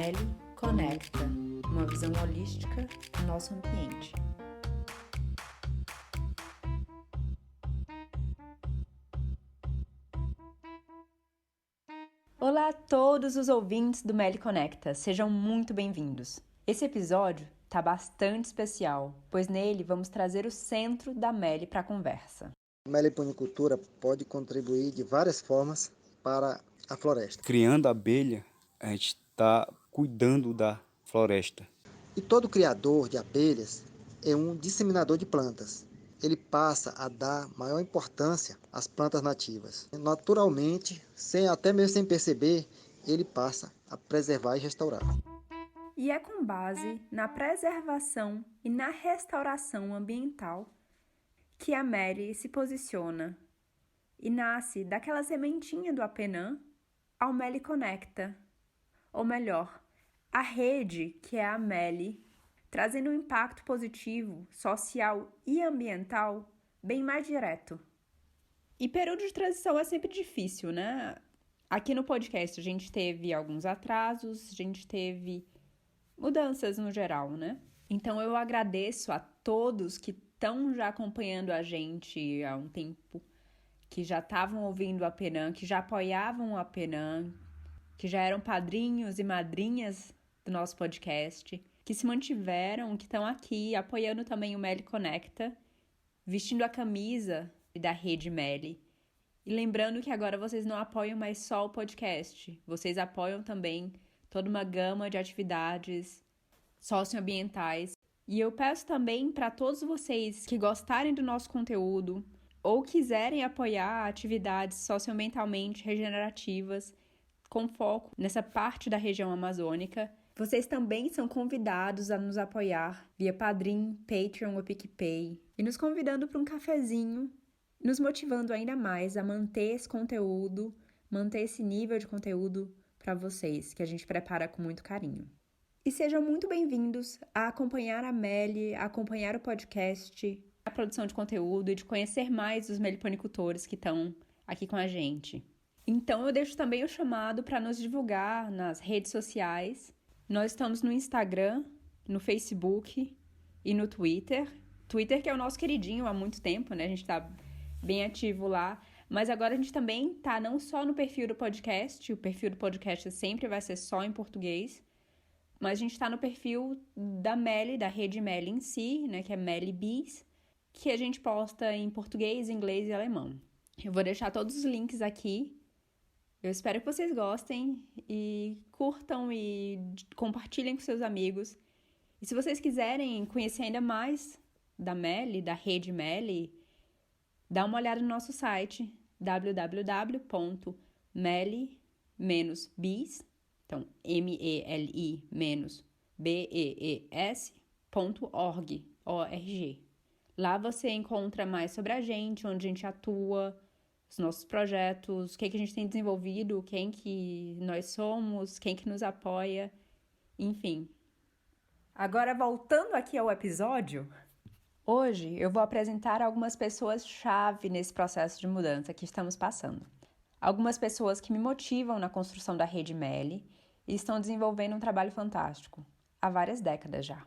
Meli Conecta, uma visão holística do nosso ambiente. Olá a todos os ouvintes do Meli Conecta, sejam muito bem-vindos. Esse episódio está bastante especial, pois nele vamos trazer o centro da Meli para a conversa. A meliponicultura pode contribuir de várias formas para a floresta. Criando abelha, a gente está cuidando da floresta. E todo criador de abelhas é um disseminador de plantas. Ele passa a dar maior importância às plantas nativas. Naturalmente, até mesmo sem perceber, ele passa a preservar e restaurar. E é com base na preservação e na restauração ambiental que a Meli se posiciona e nasce daquela sementinha do Apenã ao Meli Conecta, ou melhor, a rede que é a Meli, trazendo um impacto positivo, social e ambiental bem mais direto. E período de transição é sempre difícil, né? Aqui no podcast a gente teve alguns atrasos, a gente teve mudanças no geral, né? Então eu agradeço a todos que estão já acompanhando a gente há um tempo, que já estavam ouvindo o Apenã, que já apoiavam o Apenã, que já eram padrinhos e madrinhas do nosso podcast, que se mantiveram, que estão aqui apoiando também o Meli Conecta, vestindo a camisa da Rede Meli. E lembrando que agora vocês não apoiam mais só o podcast, vocês apoiam também toda uma gama de atividades socioambientais. E eu peço também para todos vocês que gostarem do nosso conteúdo ou quiserem apoiar atividades socioambientalmente regenerativas com foco nessa parte da região amazônica, vocês também são convidados a nos apoiar via Padrim, Patreon ou PicPay e nos convidando para um cafezinho, nos motivando ainda mais a manter esse conteúdo, manter esse nível de conteúdo para vocês, que a gente prepara com muito carinho. E sejam muito bem-vindos a acompanhar a Meli, a acompanhar o podcast, a produção de conteúdo e de conhecer mais os meliponicultores que estão aqui com a gente. Então eu deixo também o chamado para nos divulgar nas redes sociais. Nós estamos no Instagram, no Facebook e no Twitter. Twitter que é o nosso queridinho há muito tempo, né? A gente está bem ativo lá. Mas agora a gente também está não só no perfil do podcast, o perfil do podcast sempre vai ser só em português, mas a gente está no perfil da Meli, da Rede Meli em si, né? Que é Meli Bees, que a gente posta em português, inglês e alemão. Eu vou deixar todos os links aqui. Eu espero que vocês gostem e curtam e compartilhem com seus amigos. E se vocês quiserem conhecer ainda mais da Meli, da Rede Meli, dá uma olhada no nosso site www.meli-bees, então meli-bees.org. Lá você encontra mais sobre a gente, onde a gente atua, os nossos projetos, o que a gente tem desenvolvido, quem que nós somos, quem que nos apoia, enfim. Agora, voltando aqui ao episódio, hoje eu vou apresentar algumas pessoas-chave nesse processo de mudança que estamos passando. Algumas pessoas que me motivam na construção da Rede Meli e estão desenvolvendo um trabalho fantástico, há várias décadas já.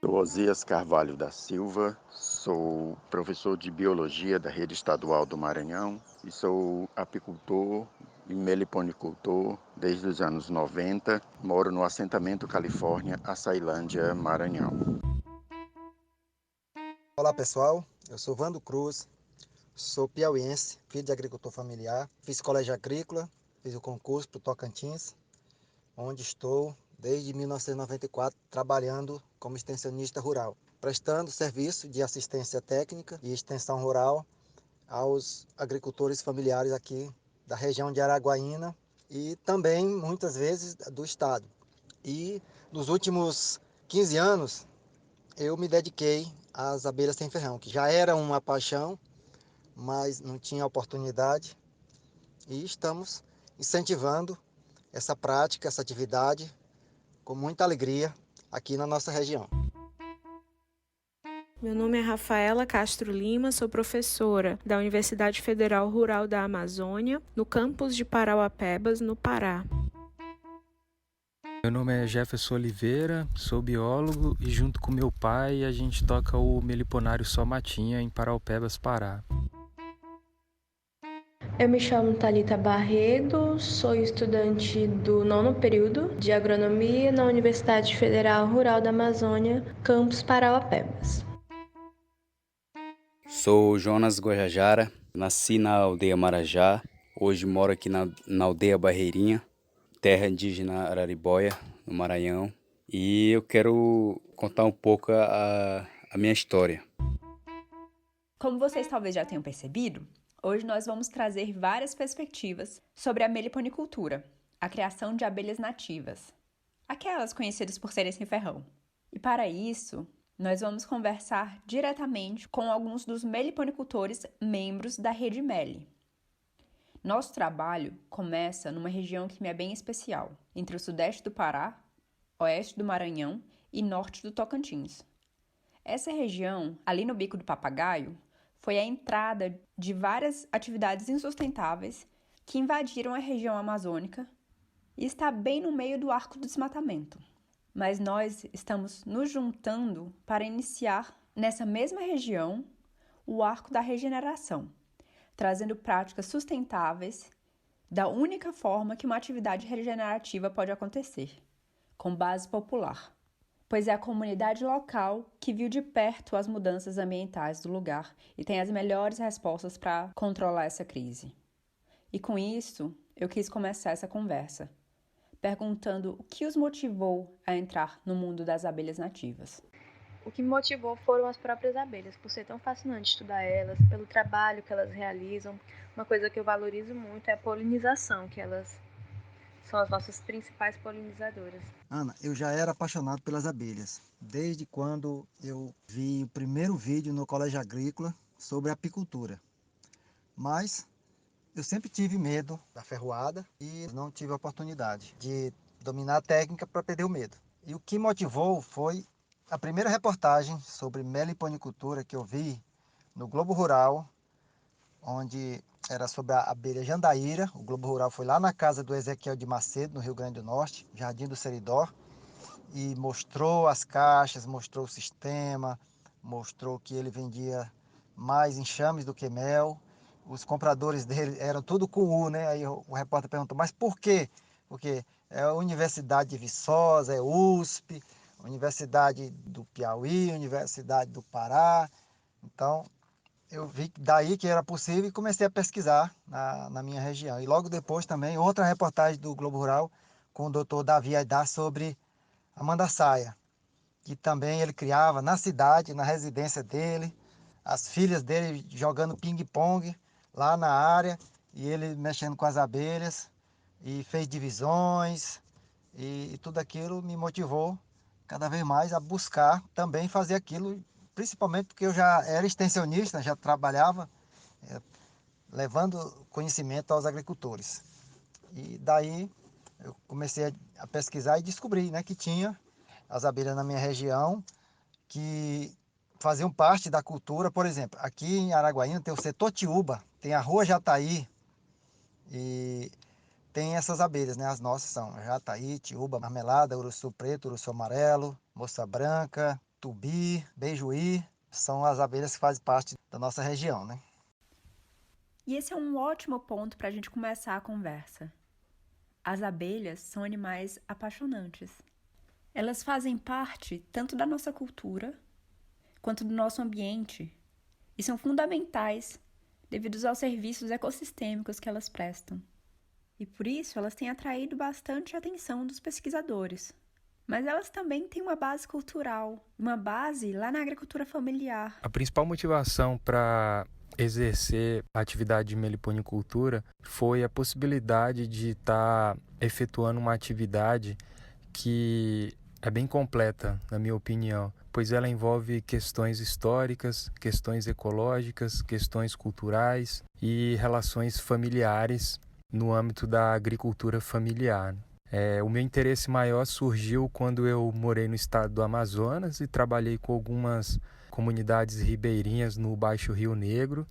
Sou Osias Carvalho da Silva, sou professor de Biologia da Rede Estadual do Maranhão e sou apicultor e meliponicultor desde os anos 90. Moro no assentamento Califórnia, Açailândia, Maranhão. Olá pessoal, eu sou Vando Cruz, sou piauiense, filho de agricultor familiar, fiz colégio agrícola, fiz o concurso para o Tocantins, onde estou desde 1994 trabalhando como extensionista rural, prestando serviço de assistência técnica e extensão rural aos agricultores familiares aqui da região de Araguaína e também muitas vezes do estado. E nos últimos 15 anos eu me dediquei às abelhas sem ferrão, que já era uma paixão, mas não tinha oportunidade, e estamos incentivando essa prática, essa atividade com muita alegria aqui na nossa região. Meu nome é Rafaela Castro Lima, sou professora da Universidade Federal Rural da Amazônia, no campus de Parauapebas, no Pará. Meu nome é Jefferson Oliveira, sou biólogo e junto com meu pai a gente toca o Meliponário Só Matinha em Paraupebas, Pará. Eu me chamo Thalita Barredo, sou estudante do 9º período de Agronomia na Universidade Federal Rural da Amazônia, campus Paraupebas. Sou Jonas Guajajara, nasci na aldeia Marajá, hoje moro aqui na aldeia Barreirinha, terra indígena Araribóia, no Maranhão, e eu quero contar um pouco a minha história. Como vocês talvez já tenham percebido, hoje nós vamos trazer várias perspectivas sobre a meliponicultura, a criação de abelhas nativas, aquelas conhecidas por serem sem ferrão. E para isso, nós vamos conversar diretamente com alguns dos meliponicultores membros da Rede Meli. Nosso trabalho começa numa região que me é bem especial, entre o sudeste do Pará, oeste do Maranhão e norte do Tocantins. Essa região, ali no Bico do Papagaio, foi a entrada de várias atividades insustentáveis que invadiram a região amazônica e está bem no meio do arco do desmatamento. Mas nós estamos nos juntando para iniciar nessa mesma região o arco da regeneração, trazendo práticas sustentáveis da única forma que uma atividade regenerativa pode acontecer, com base popular, pois é a comunidade local que viu de perto as mudanças ambientais do lugar e tem as melhores respostas para controlar essa crise. E com isso, eu quis começar essa conversa, perguntando o que os motivou a entrar no mundo das abelhas nativas. O que me motivou foram as próprias abelhas, por ser tão fascinante estudar elas, pelo trabalho que elas realizam. Uma coisa que eu valorizo muito é a polinização, que elas são as nossas principais polinizadoras. Ana, eu já era apaixonado pelas abelhas, desde quando eu vi o primeiro vídeo no Colégio Agrícola sobre apicultura. Mas eu sempre tive medo da ferroada e não tive a oportunidade de dominar a técnica para perder o medo. E o que motivou foi a primeira reportagem sobre meliponicultura que eu vi no Globo Rural, onde era sobre a abelha jandaíra. O Globo Rural foi lá na casa do Ezequiel de Macedo, no Rio Grande do Norte, Jardim do Seridó, e mostrou as caixas, mostrou o sistema, mostrou que ele vendia mais enxames do que mel. Os compradores dele eram tudo com U, né? Aí o repórter perguntou, mas por quê? Porque é a Universidade de Viçosa, é USP, Universidade do Piauí, Universidade do Pará. Então, eu vi daí que era possível e comecei a pesquisar na minha região. E logo depois também, outra reportagem do Globo Rural com o doutor Davi Aidar sobre a mandaçaia, que também ele criava na cidade, na residência dele, as filhas dele jogando ping-pong lá na área e ele mexendo com as abelhas e fez divisões e tudo aquilo me motivou cada vez mais a buscar também fazer aquilo, principalmente porque eu já era extensionista, já trabalhava levando conhecimento aos agricultores. E daí eu comecei a pesquisar e descobri, né, que tinha as abelhas na minha região que faziam parte da cultura. Por exemplo, aqui em Araguaína tem o setor Tiúba, tem a Rua Jataí e tem essas abelhas, né? As nossas são Jataí, Tiúba, Marmelada, Uruçu Preto, Uruçu Amarelo, Moça Branca, Tubi, Beijuí. São as abelhas que fazem parte da nossa região, né? E esse é um ótimo ponto para a gente começar a conversa. As abelhas são animais apaixonantes. Elas fazem parte tanto da nossa cultura quanto do nosso ambiente e são fundamentais devido aos serviços ecossistêmicos que elas prestam. E por isso elas têm atraído bastante a atenção dos pesquisadores. Mas elas também têm uma base cultural, uma base lá na agricultura familiar. A principal motivação para exercer a atividade de meliponicultura foi a possibilidade de estar efetuando uma atividade que é bem completa, na minha opinião, pois ela envolve questões históricas, questões ecológicas, questões culturais e relações familiares no âmbito da agricultura familiar. O meu interesse maior surgiu quando eu morei no estado do Amazonas e trabalhei com algumas comunidades ribeirinhas no Baixo Rio Negro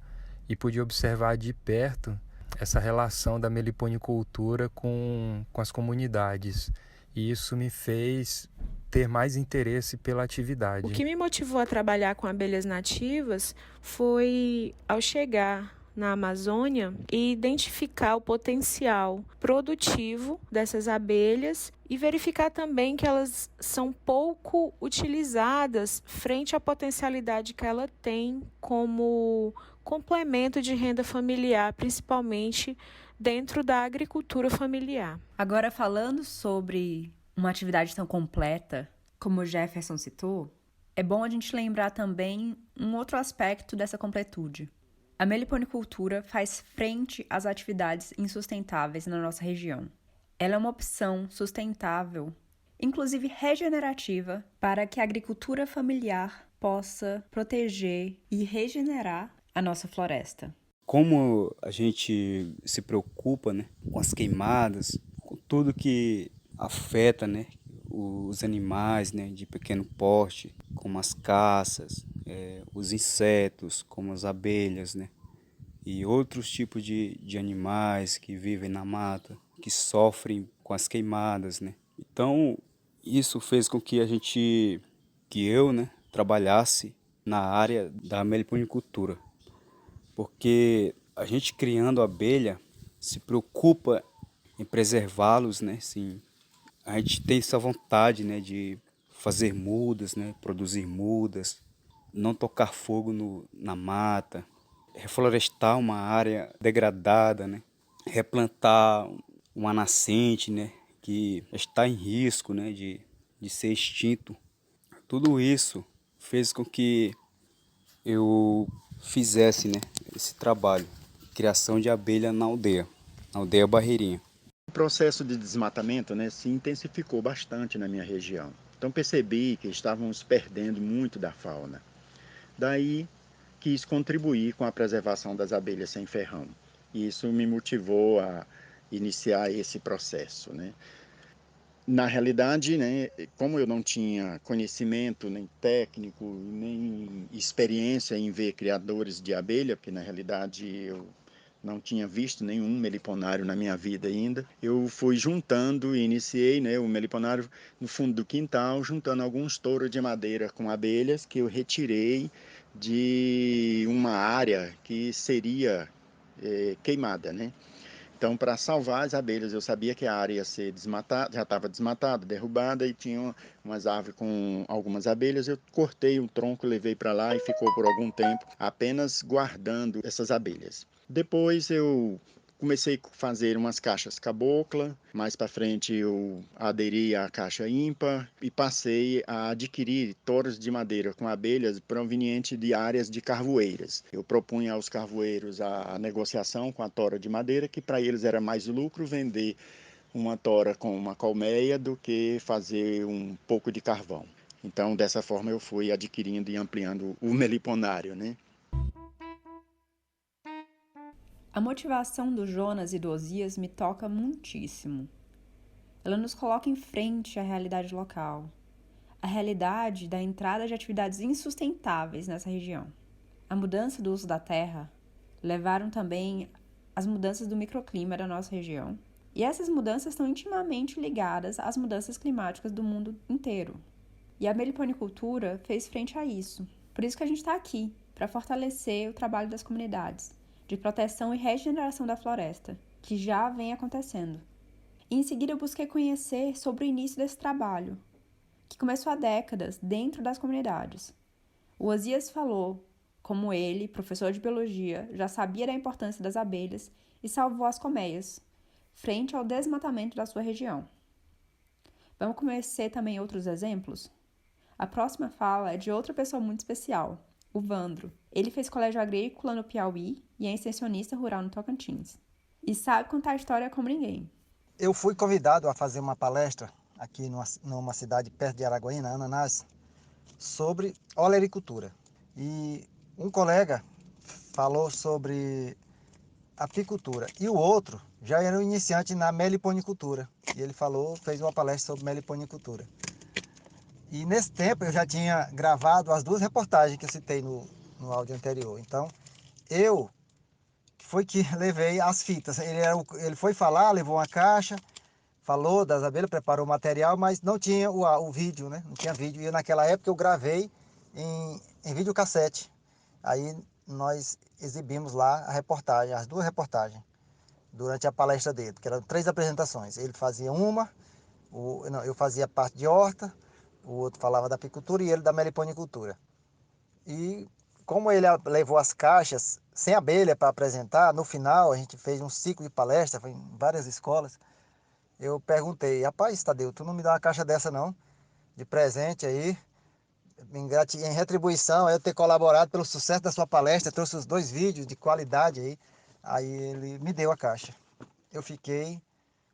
e pude observar de perto essa relação da meliponicultura com as comunidades. e isso me fez ter mais interesse pela atividade. O que me motivou a trabalhar com abelhas nativas foi, ao chegar na Amazônia, e identificar o potencial produtivo dessas abelhas e verificar também que elas são pouco utilizadas frente à potencialidade que ela tem como complemento de renda familiar, principalmente dentro da agricultura familiar. Agora, falando sobre uma atividade tão completa, como o Jefferson citou, é bom a gente lembrar também um outro aspecto dessa completude. A meliponicultura faz frente às atividades insustentáveis na nossa região. Ela é uma opção sustentável, inclusive regenerativa, para que a agricultura familiar possa proteger e regenerar a nossa floresta. Como a gente se preocupa, né, com as queimadas, com tudo que afeta, né, os animais, né, de pequeno porte, como as caças, os insetos, como as abelhas, né, e outros tipos de animais que vivem na mata, que sofrem com as queimadas, né. Então, isso fez com que eu, né, trabalhasse na área da meliponicultura, porque a gente criando abelha se preocupa em preservá-los, né, sim. A gente tem essa vontade, né, de fazer mudas, né, produzir mudas, não tocar fogo na mata, reflorestar uma área degradada, né, replantar uma nascente, né, que está em risco, né, de ser extinto. Tudo isso fez com que eu fizesse, né, esse trabalho, criação de abelha na aldeia Barreirinha. O processo de desmatamento, né, se intensificou bastante na minha região. Então percebi que estávamos perdendo muito da fauna. Daí quis contribuir com a preservação das abelhas sem ferrão. E isso me motivou a iniciar esse processo, né? Na realidade, né, como eu não tinha conhecimento nem técnico, nem experiência em ver criadores de abelha, porque na realidade eu não tinha visto nenhum meliponário na minha vida ainda. Eu fui juntando e iniciei, né, o meliponário no fundo do quintal, juntando alguns touros de madeira com abelhas que eu retirei de uma área que seria queimada, né? Então, para salvar as abelhas, eu sabia que a área ia ser desmatada, já estava desmatada, derrubada, e tinha umas árvores com algumas abelhas. Eu cortei um tronco, levei para lá e ficou por algum tempo apenas guardando essas abelhas. Depois eu comecei a fazer umas caixas cabocla, mais para frente eu aderi à caixa ímpar e passei a adquirir touros de madeira com abelhas provenientes de áreas de carvoeiras. Eu propunha aos carvoeiros a negociação com a tora de madeira, que para eles era mais lucro vender uma tora com uma colmeia do que fazer um pouco de carvão. Então, dessa forma, eu fui adquirindo e ampliando o meliponário, né? A motivação do Jonas e do Osias me toca muitíssimo. Ela nos coloca em frente à realidade local, a realidade da entrada de atividades insustentáveis nessa região. A mudança do uso da terra levaram também às mudanças do microclima da nossa região, e essas mudanças estão intimamente ligadas às mudanças climáticas do mundo inteiro. E a meliponicultura fez frente a isso. Por isso que a gente está aqui, para fortalecer o trabalho das comunidades de proteção e regeneração da floresta, que já vem acontecendo. E em seguida eu busquei conhecer sobre o início desse trabalho, que começou há décadas dentro das comunidades. O Osias falou como ele, professor de biologia, já sabia da importância das abelhas e salvou as colmeias, frente ao desmatamento da sua região. Vamos conhecer também outros exemplos? A próxima fala é de outra pessoa muito especial, o Vandro. Ele fez colégio agrícola no Piauí e é extensionista rural no Tocantins. E sabe contar a história como ninguém. Eu fui convidado a fazer uma palestra aqui numa cidade perto de Araguaína, Ananás, sobre olericultura. E um colega falou sobre apicultura e o outro já era um iniciante na meliponicultura. E ele fez uma palestra sobre meliponicultura. E nesse tempo eu já tinha gravado as duas reportagens que eu citei no áudio anterior. Então, eu foi que levei as fitas. Ele foi falar, levou uma caixa, falou das abelhas, preparou o material, mas não tinha o vídeo, né? Não tinha vídeo. E naquela época eu gravei em videocassete. Aí nós exibimos lá a reportagem, as 2 reportagens, durante a palestra dele, que eram 3 apresentações. Ele fazia uma, eu fazia parte de horta, o outro falava da apicultura e ele da meliponicultura. E como ele levou as caixas sem abelha para apresentar, no final a gente fez um ciclo de palestra, foi em várias escolas. Eu perguntei, rapaz, Tadeu, tu não me dá uma caixa dessa não, de presente aí, em retribuição, eu ter colaborado pelo sucesso da sua palestra, trouxe os 2 vídeos de qualidade aí. Aí ele me deu a caixa. Eu fiquei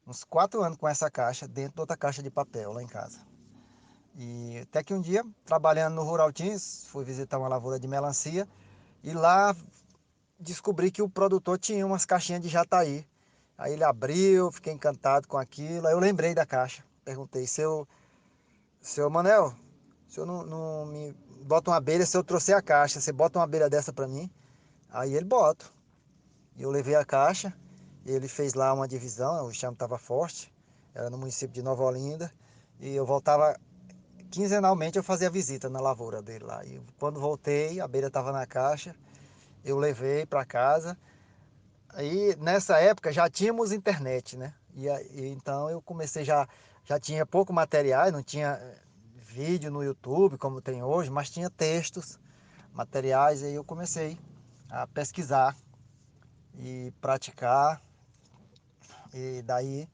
uns 4 anos com essa caixa, dentro de outra caixa de papel lá em casa. E até que um dia, trabalhando no Rural Teams, fui visitar uma lavoura de melancia e lá descobri que o produtor tinha umas caixinhas de jataí. Aí ele abriu, fiquei encantado com aquilo. Aí eu lembrei da caixa. Perguntei, seu Manel, o senhor não me bota uma abelha se eu trouxer a caixa? Você bota uma abelha dessa para mim? Aí ele bota. E eu levei a caixa, ele fez lá uma divisão, o chão estava forte, era no município de Nova Olinda, e eu voltava, quinzenalmente eu fazia visita na lavoura dele lá. E quando voltei, a abelha estava na caixa, eu levei para casa. Aí nessa época já tínhamos internet, né? Então eu comecei já tinha pouco material, não tinha vídeo no YouTube como tem hoje, mas tinha textos, materiais, e aí eu comecei a pesquisar e praticar, e daí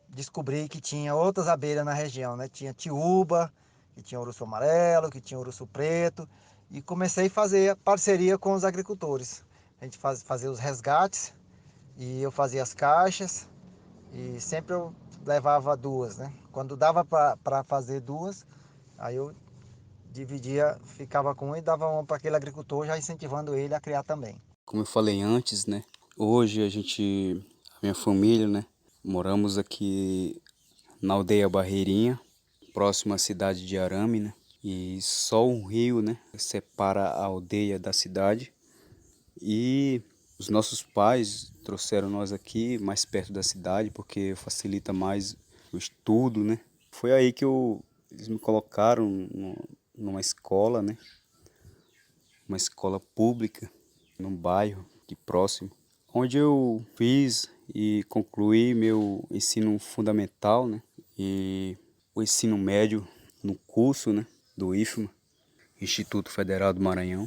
descobri que tinha outras abelhas na região, né? Tinha tiúba, que tinha urso amarelo, que tinha urso preto, e comecei a fazer parceria com os agricultores. A gente fazia os resgates e eu fazia as caixas e sempre eu levava 2, né? Quando dava para fazer 2, aí eu dividia, ficava com um e dava uma para aquele agricultor, já incentivando ele a criar também. Como eu falei antes, né? Hoje a minha família, né? Moramos aqui na aldeia Barreirinha, próxima à cidade de Arame, né? E só um rio, né? Separa a aldeia da cidade. E os nossos pais trouxeram nós aqui mais perto da cidade porque facilita mais o estudo, né? Foi aí que eles me colocaram numa escola, né? Uma escola pública, num bairro aqui próximo, onde eu fiz e concluí meu ensino fundamental, né? E o ensino médio no curso, né? Do IFMA, Instituto Federal do Maranhão.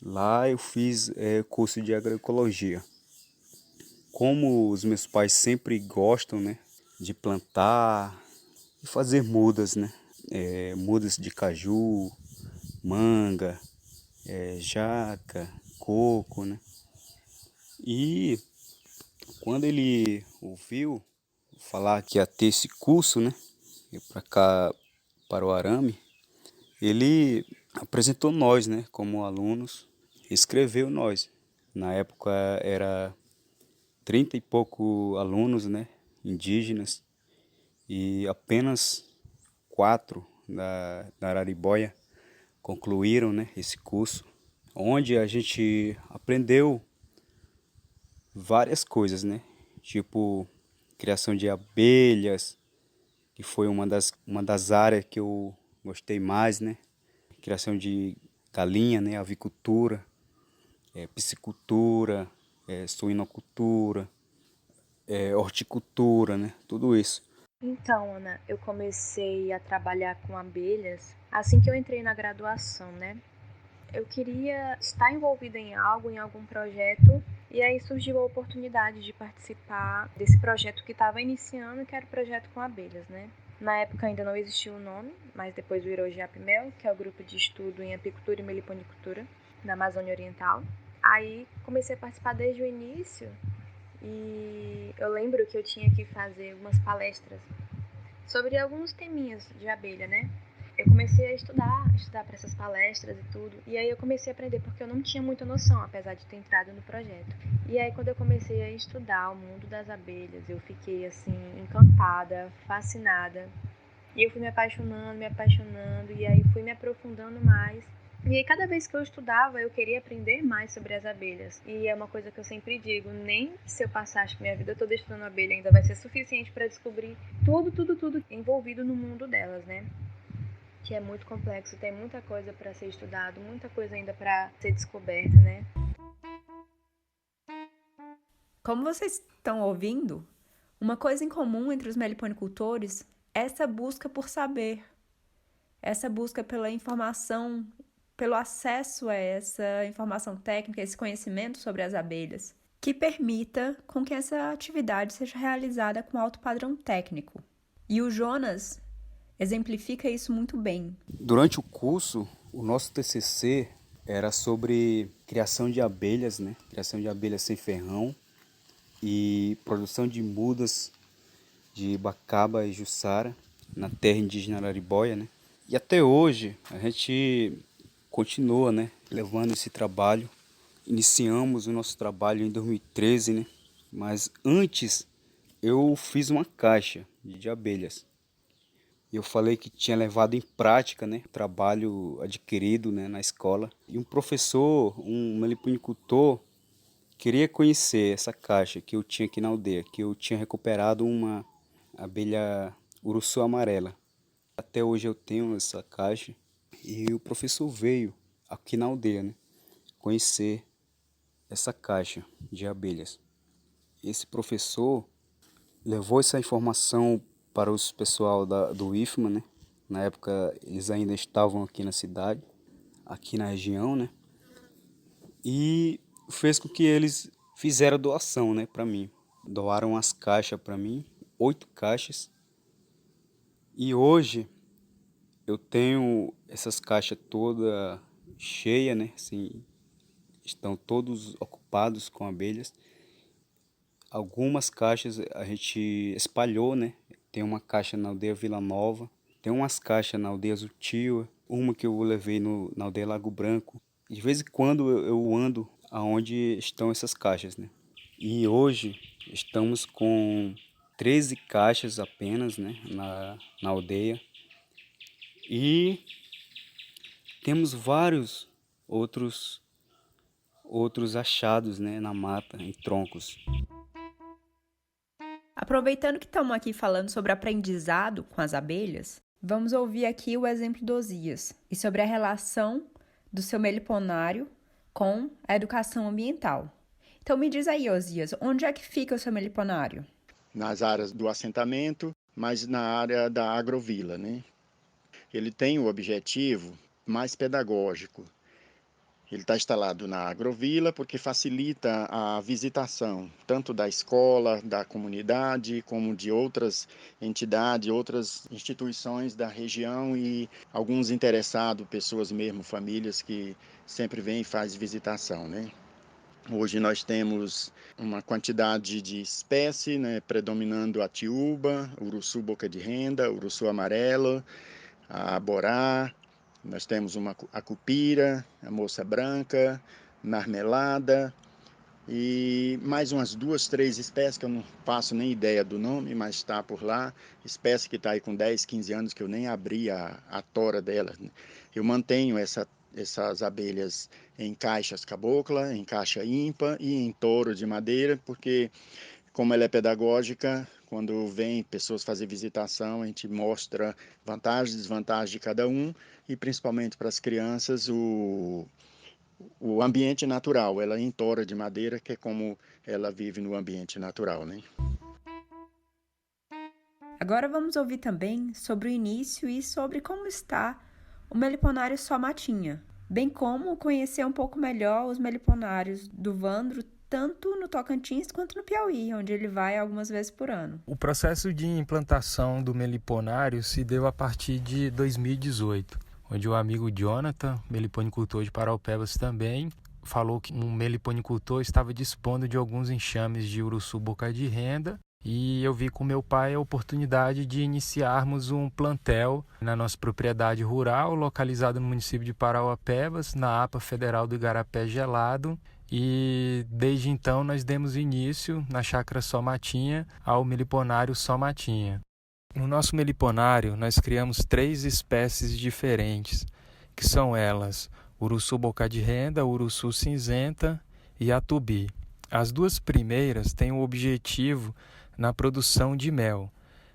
Lá eu fiz curso de agroecologia. Como os meus pais sempre gostam, né, de plantar e fazer mudas, né, mudas de caju, manga, jaca, coco, né. E quando ele ouviu falar que ia ter esse curso, né, para cá, para o Arame, ele apresentou nós, né, como alunos, escreveu nós. Na época era 30 e pouco alunos, né, indígenas, e apenas 4 da Araribóia concluíram, né, esse curso, onde a gente aprendeu várias coisas, né, tipo criação de abelhas, que foi uma das áreas que eu gostei mais, né, criação de galinha, né, avicultura, piscicultura, suinocultura, horticultura, né? Tudo isso. Então, Ana, eu comecei a trabalhar com abelhas assim que eu entrei na graduação, né? Eu queria estar envolvida em algo, em algum projeto, e aí surgiu a oportunidade de participar desse projeto que estava iniciando, que era o projeto com abelhas, né? Na época ainda não existia o nome, mas depois virou GEAPMEL, que é o grupo de estudo em apicultura e meliponicultura na Amazônia Oriental. Aí comecei a participar desde o início e eu lembro que eu tinha que fazer umas palestras sobre alguns teminhas de abelha, né? Eu comecei a estudar para essas palestras e tudo, e aí eu comecei a aprender porque eu não tinha muita noção, apesar de ter entrado no projeto. E aí quando eu comecei a estudar o mundo das abelhas, eu fiquei assim encantada, fascinada. E eu fui me apaixonando, e aí fui me aprofundando mais. E aí, cada vez que eu estudava, eu queria aprender mais sobre as abelhas. E é uma coisa que eu sempre digo, nem se eu passar acho que minha vida toda estudando abelha ainda vai ser suficiente para descobrir tudo envolvido no mundo delas, né? Que é muito complexo, tem muita coisa para ser estudado, muita coisa ainda para ser descoberta, né? Como vocês estão ouvindo, uma coisa em comum entre os meliponicultores é essa busca por saber, essa busca pela informação, pelo acesso a essa informação técnica, esse conhecimento sobre as abelhas, que permita com que essa atividade seja realizada com alto padrão técnico. E o Jonas exemplifica isso muito bem. Durante o curso, o nosso TCC era sobre criação de abelhas, né? Criação de abelhas sem ferrão e produção de mudas de Bacaba e Jussara na terra indígena Araribóia, né? E até hoje a gente continua, né, levando esse trabalho. Iniciamos o nosso trabalho em 2013, né? Mas antes eu fiz uma caixa de abelhas. Eu falei que tinha levado em prática, né, o trabalho adquirido, né, na escola. E um professor, um meliponicultor, queria conhecer essa caixa que eu tinha aqui na aldeia, que eu tinha recuperado uma abelha uruçu amarela. Até hoje eu tenho essa caixa e o professor veio aqui na aldeia, né, conhecer essa caixa de abelhas. Esse professor levou essa informação para os pessoal do IFMA, né? Na época eles ainda estavam aqui na cidade, aqui na região, né? E fez com que eles fizeram doação, né, para mim. Doaram as caixas para mim, 8 caixas. E hoje eu tenho essas caixas todas cheias, né? Assim, estão todos ocupados com abelhas. Algumas caixas a gente espalhou, né? Tem uma caixa na aldeia Vila Nova, tem umas caixas na aldeia Zutil, uma que eu levei na aldeia Lago Branco. De vez em quando eu ando aonde estão essas caixas, né? E hoje estamos com 13 caixas apenas, né, na aldeia. E temos vários outros achados, né, na mata, em troncos. Aproveitando que estamos aqui falando sobre aprendizado com as abelhas, vamos ouvir aqui o exemplo do Osias e sobre a relação do seu meliponário com a educação ambiental. Então me diz aí, Osias, onde é que fica o seu meliponário? Nas áreas do assentamento, mas na área da agrovila, né? Ele tem o objetivo mais pedagógico. Ele está instalado na agrovila porque facilita a visitação, tanto da escola, da comunidade, como de outras entidades, outras instituições da região e alguns interessados, pessoas mesmo, famílias que sempre vêm e fazem visitação, né? Hoje nós temos uma quantidade de espécie, né, predominando a tiúba, uruçu boca de renda, uruçu amarelo, a borá, nós temos a cupira, a moça branca, marmelada e mais umas 2, 3 espécies que eu não faço nem ideia do nome, mas está por lá. Espécie que está aí com 10, 15 anos que eu nem abri a tora dela. Eu mantenho essas abelhas em caixas cabocla, em caixa ímpar e em touro de madeira, porque como ela é pedagógica, quando vem pessoas fazer visitação, a gente mostra vantagens e desvantagens de cada um e principalmente para as crianças o ambiente natural, ela em tora de madeira, que é como ela vive no ambiente natural, né? Agora vamos ouvir também sobre o início e sobre como está o meliponário Só Matinha, bem como conhecer um pouco melhor os meliponários do Vandro, tanto no Tocantins quanto no Piauí, onde ele vai algumas vezes por ano. O processo de implantação do meliponário se deu a partir de 2018, onde o amigo Jonathan, meliponicultor de Paraupebas também, falou que um meliponicultor estava dispondo de alguns enxames de uruçu boca de renda, e eu vi com meu pai a oportunidade de iniciarmos um plantel na nossa propriedade rural, localizada no município de Paraupebas, na APA Federal do Igarapé Gelado. E desde então nós demos início na chácara Só Matinha ao meliponário Só Matinha. No nosso meliponário nós criamos 3 espécies diferentes, que são elas Uruçu boca de renda, Uruçu cinzenta e a tubi. As duas primeiras têm o objetivo na produção de mel,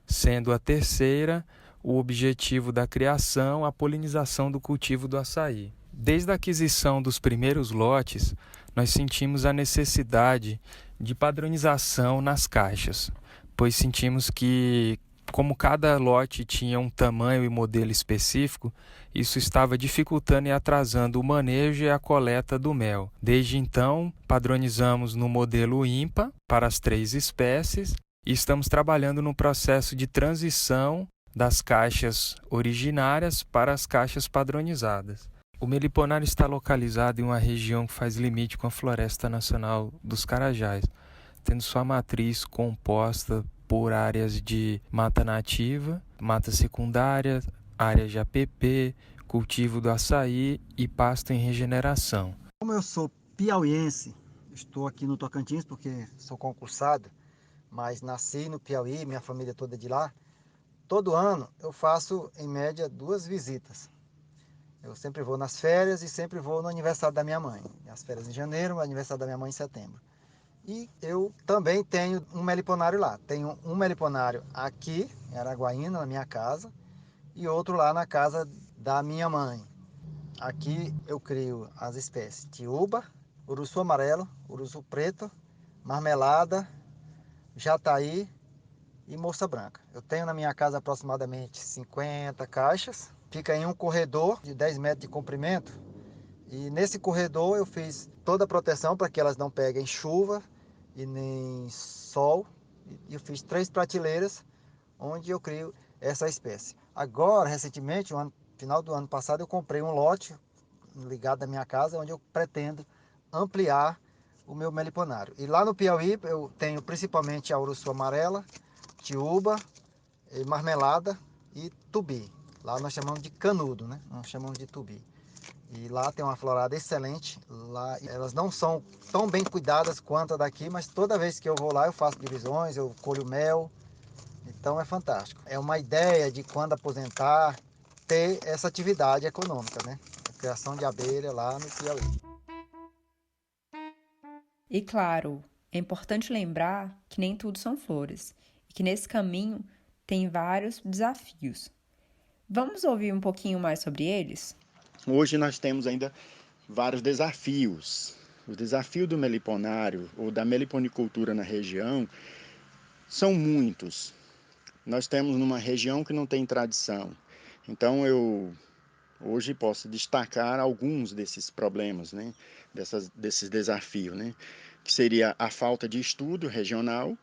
sendo a terceira o objetivo da criação, a polinização do cultivo do açaí. Desde a aquisição dos primeiros lotes, nós sentimos a necessidade de padronização nas caixas, pois sentimos que, como cada lote tinha um tamanho e modelo específico, isso estava dificultando e atrasando o manejo e a coleta do mel. Desde então, padronizamos no modelo ímpar para as 3 espécies e estamos trabalhando no processo de transição das caixas originárias para as caixas padronizadas. O meliponário está localizado em uma região que faz limite com a Floresta Nacional dos Carajás, tendo sua matriz composta por áreas de mata nativa, mata secundária, áreas de APP, cultivo do açaí e pasto em regeneração. Como eu sou piauiense, estou aqui no Tocantins porque sou concursado, mas nasci no Piauí, minha família toda é de lá. Todo ano eu faço, em média, 2 visitas. Eu sempre vou nas férias e sempre vou no aniversário da minha mãe. As férias em janeiro, o aniversário da minha mãe em setembro. E eu também tenho um meliponário lá. Tenho um meliponário aqui, em Araguaína, na minha casa, e outro lá na casa da minha mãe. Aqui eu crio as espécies tiúba, uruçu amarelo, uruçu preto, marmelada, jataí e moça branca. Eu tenho na minha casa aproximadamente 50 caixas. Fica em um corredor de 10 metros de comprimento. E nesse corredor eu fiz toda a proteção para que elas não peguem chuva e nem sol. E eu fiz 3 prateleiras onde eu crio essa espécie. Agora, recentemente, no final do ano passado, eu comprei um lote ligado à minha casa onde eu pretendo ampliar o meu meliponário. E lá no Piauí eu tenho principalmente a uruçu amarela, tiúba, marmelada e tubi. Lá nós chamamos de canudo, né? Nós chamamos de tubi. E lá tem uma florada excelente. Lá elas não são tão bem cuidadas quanto a daqui, mas toda vez que eu vou lá eu faço divisões, eu colho mel. Então é fantástico. É uma ideia de quando aposentar, ter essa atividade econômica, né? A criação de abelha lá no Piauí. E claro, é importante lembrar que nem tudo são flores e que nesse caminho tem vários desafios. Vamos ouvir um pouquinho mais sobre eles? Hoje nós temos ainda vários desafios. O desafio do meliponário ou da meliponicultura na região são muitos. Nós temos numa região que não tem tradição. Então eu hoje posso destacar alguns desses problemas, né? Desses desafios, né? Que seria a falta de estudo regional,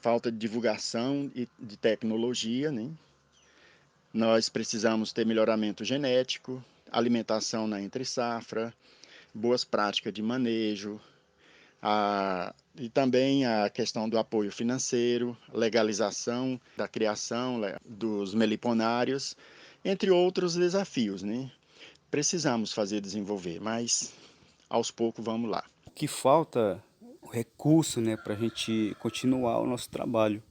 falta de divulgação e de tecnologia, né? Nós precisamos ter melhoramento genético, alimentação na entre-safra, boas práticas de manejo, e também a questão do apoio financeiro, legalização da criação dos meliponários, entre outros desafios, né? Precisamos desenvolver, mas aos poucos vamos lá. O que falta o recurso, né, para a gente continuar o nosso trabalho.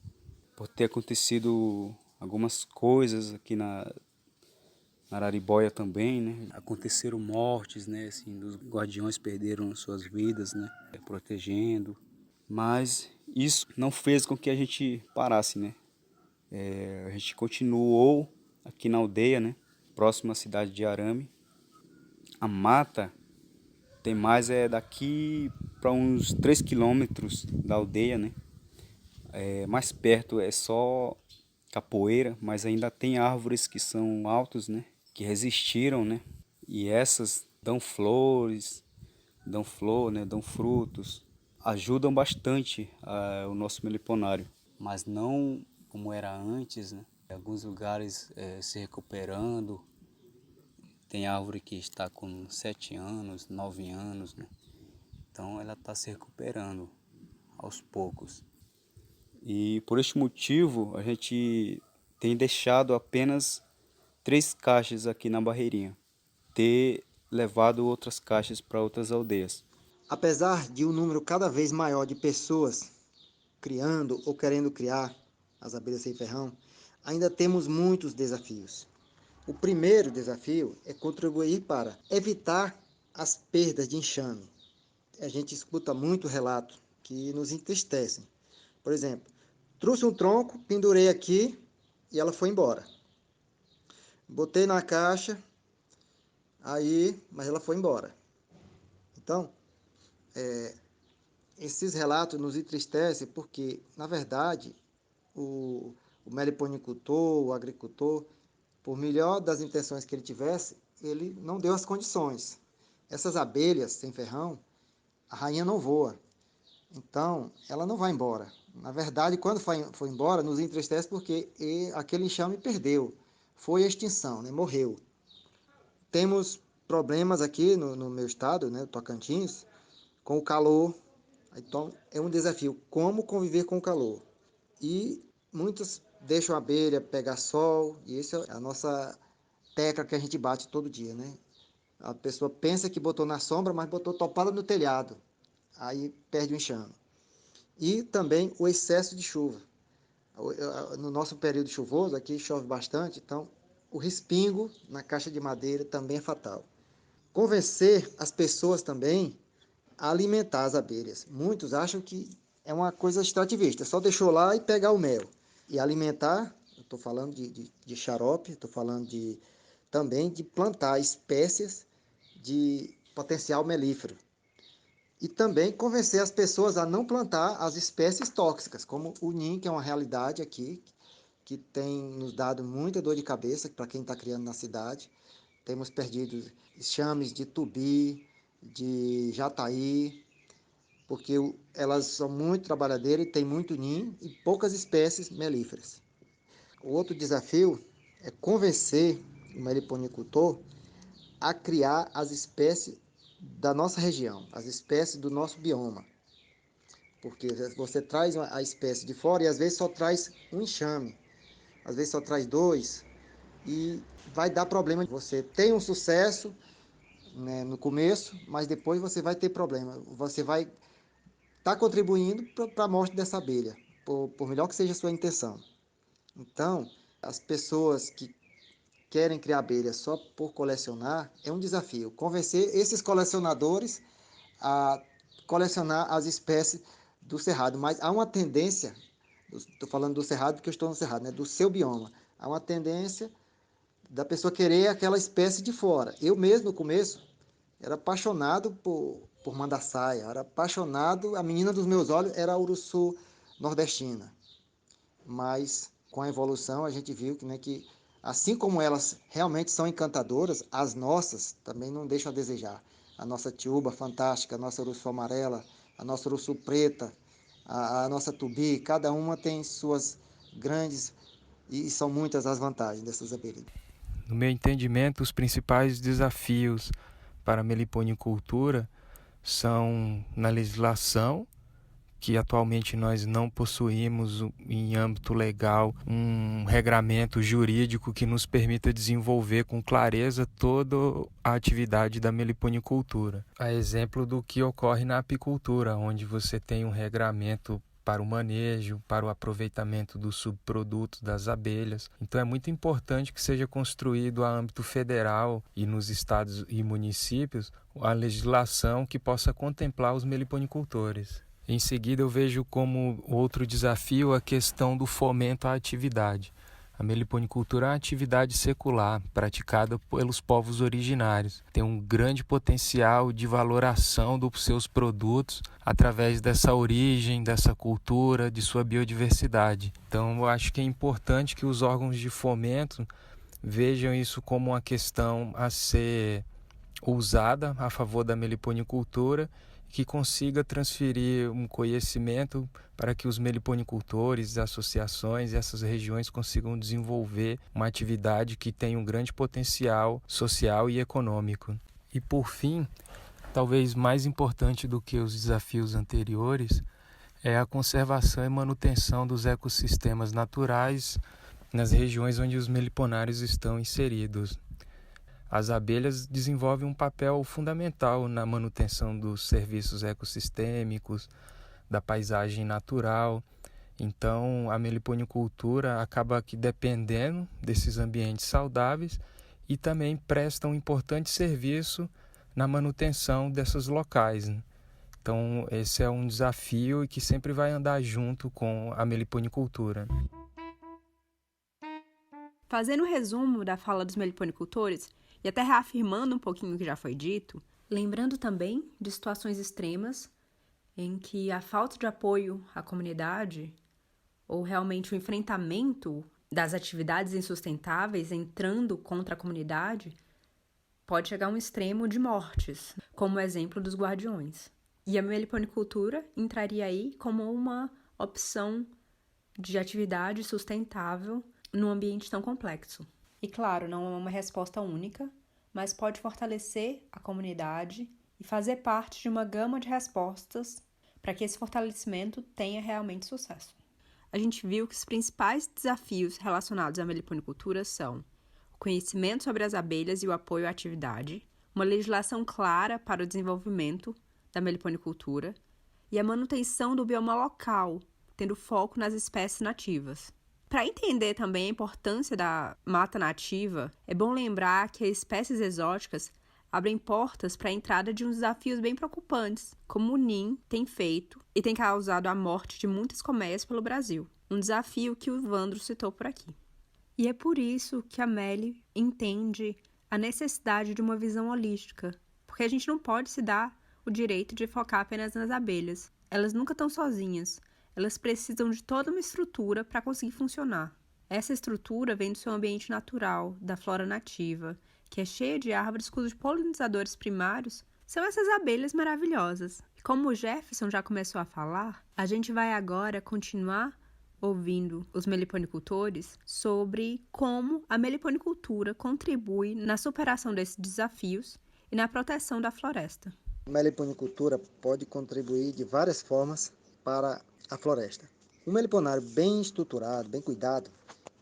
Por ter acontecido algumas coisas aqui na Araribóia também, né? Aconteceram mortes, né? Assim, os guardiões perderam suas vidas, né? Protegendo. Mas isso não fez com que a gente parasse, né? A gente continuou aqui na aldeia, né? Próximo à cidade de Arame. A mata tem mais daqui para uns 3 quilômetros da aldeia, né? Mais perto é só capoeira, mas ainda tem árvores que são altas, né? Que resistiram, né? E essas dão flores, dão flor, né? Dão frutos, ajudam bastante o nosso meliponário, mas não como era antes, né? Em alguns lugares se recuperando. Tem árvore que está com 7 anos, 9 anos, né? Então ela está se recuperando aos poucos. E por este motivo a gente tem deixado apenas 3 caixas aqui na Barreirinha, ter levado outras caixas para outras aldeias. Apesar de um número cada vez maior de pessoas criando ou querendo criar as abelhas sem ferrão, ainda temos muitos desafios. O primeiro desafio é contribuir para evitar as perdas de enxame. A gente escuta muito relato que nos entristecem. Por exemplo, trouxe um tronco, pendurei aqui e ela foi embora. Botei na caixa, mas ela foi embora. Então, esses relatos nos entristecem porque, na verdade, o meliponicultor, o agricultor, por melhor das intenções que ele tivesse, ele não deu as condições. Essas abelhas sem ferrão, a rainha não voa. Então, ela não vai embora. Na verdade, quando foi embora, nos entristece porque aquele enxame perdeu. Foi a extinção, né? Morreu. Temos problemas aqui no meu estado, né, Tocantins, com o calor. Então, é um desafio, como conviver com o calor. E muitos deixam a abelha pegar sol, e essa é a nossa tecla que a gente bate todo dia, né? A pessoa pensa que botou na sombra, mas botou topada no telhado. Aí perde o enxame. E também o excesso de chuva. No nosso período chuvoso, aqui chove bastante, então o respingo na caixa de madeira também é fatal. Convencer as pessoas também a alimentar as abelhas. Muitos acham que é uma coisa extrativista, só deixou lá e pegar o mel. E alimentar, eu estou falando de xarope, estou falando também de plantar espécies de potencial melífero. E também convencer as pessoas a não plantar as espécies tóxicas, como o NIM, que é uma realidade aqui, que tem nos dado muita dor de cabeça para quem está criando na cidade. Temos perdido enxames de tubi, de jataí, porque elas são muito trabalhadeiras e tem muito ninho e poucas espécies melíferas. O outro desafio é convencer o meliponicultor a criar as espécies da nossa região, as espécies do nosso bioma. Porque você traz a espécie de fora e às vezes só traz um enxame, às vezes só traz dois, e vai dar problema. Você tem um sucesso, né, no começo, mas depois você vai ter problema. Você vai estar contribuindo para a morte dessa abelha, por melhor que seja a sua intenção. Então, as pessoas que querem criar abelhas só por colecionar, é um desafio. Convencer esses colecionadores a colecionar as espécies do cerrado. Mas há uma tendência, estou falando do cerrado porque eu estou no cerrado, né, do seu bioma. Há uma tendência da pessoa querer aquela espécie de fora. Eu mesmo, no começo, era apaixonado por mandaçaia, era apaixonado, a menina dos meus olhos era a urussu nordestina. Mas com a evolução a gente viu que, né, que assim como elas realmente são encantadoras, as nossas também não deixam a desejar. A nossa tiúba fantástica, a nossa urussu amarela, a nossa urussu preta, a nossa tubi, cada uma tem suas grandes, e são muitas as vantagens dessas abelhas. No meu entendimento, os principais desafios para a meliponicultura são na legislação, que atualmente nós não possuímos em âmbito legal um regramento jurídico que nos permita desenvolver com clareza toda a atividade da meliponicultura. A exemplo do que ocorre na apicultura, onde você tem um regramento para o manejo, para o aproveitamento dos subprodutos das abelhas. Então é muito importante que seja construído a âmbito federal e nos estados e municípios a legislação que possa contemplar os meliponicultores. Em seguida, eu vejo como outro desafio a questão do fomento à atividade. A meliponicultura é uma atividade secular, praticada pelos povos originários. Tem um grande potencial de valoração dos seus produtos através dessa origem, dessa cultura, de sua biodiversidade. Então, eu acho que é importante que os órgãos de fomento vejam isso como uma questão a ser usada a favor da meliponicultura, que consiga transferir um conhecimento para que os meliponicultores, associações e essas regiões consigam desenvolver uma atividade que tem um grande potencial social e econômico. E por fim, talvez mais importante do que os desafios anteriores, é a conservação e manutenção dos ecossistemas naturais nas regiões onde os meliponários estão inseridos. As abelhas desenvolvem um papel fundamental na manutenção dos serviços ecossistêmicos, da paisagem natural. Então, a meliponicultura acaba que dependendo desses ambientes saudáveis e também prestam um importante serviço na manutenção desses locais, né? Então, esse é um desafio e que sempre vai andar junto com a meliponicultura. Fazendo um resumo da fala dos meliponicultores e até reafirmando um pouquinho o que já foi dito, lembrando também de situações extremas em que a falta de apoio à comunidade ou realmente o enfrentamento das atividades insustentáveis entrando contra a comunidade pode chegar a um extremo de mortes, como o exemplo dos guardiões. E a meliponicultura entraria aí como uma opção de atividade sustentável num ambiente tão complexo. E claro, não é uma resposta única, mas pode fortalecer a comunidade e fazer parte de uma gama de respostas para que esse fortalecimento tenha realmente sucesso. A gente viu que os principais desafios relacionados à meliponicultura são o conhecimento sobre as abelhas e o apoio à atividade, uma legislação clara para o desenvolvimento da meliponicultura e a manutenção do bioma local, tendo foco nas espécies nativas. Para entender também a importância da mata nativa, é bom lembrar que as espécies exóticas abrem portas para a entrada de uns desafios bem preocupantes, como o NIM tem feito e tem causado a morte de muitas colmeias pelo Brasil. Um desafio que o Vandro citou por aqui. E é por isso que a Meli entende a necessidade de uma visão holística, porque a gente não pode se dar o direito de focar apenas nas abelhas. Elas nunca estão sozinhas. Elas precisam de toda uma estrutura para conseguir funcionar. Essa estrutura vem do seu ambiente natural, da flora nativa, que é cheia de árvores cujos polinizadores primários são essas abelhas maravilhosas. E como o Jefferson já começou a falar, a gente vai agora continuar ouvindo os meliponicultores sobre como a meliponicultura contribui na superação desses desafios e na proteção da floresta. A meliponicultura pode contribuir de várias formas para a floresta. Um meliponário bem estruturado, bem cuidado,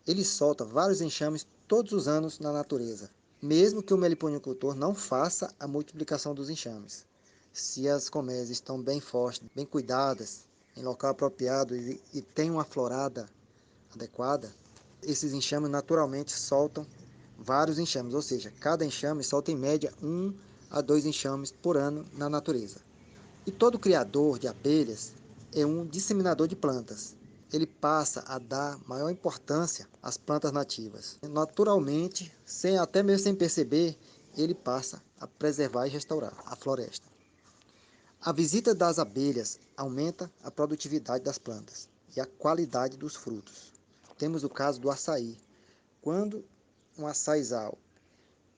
ele solta vários enxames todos os anos na natureza, mesmo que o meliponicultor não faça a multiplicação dos enxames. Se as colmeias estão bem fortes, bem cuidadas, em local apropriado e tem uma florada adequada, esses enxames naturalmente soltam vários enxames, ou seja, cada enxame solta em média 1 a 2 enxames por ano na natureza. E todo criador de abelhas é um disseminador de plantas. Ele passa a dar maior importância às plantas nativas. Naturalmente, até mesmo sem perceber, ele passa a preservar e restaurar a floresta. A visita das abelhas aumenta a produtividade das plantas e a qualidade dos frutos. Temos o caso do açaí. Quando um açaizal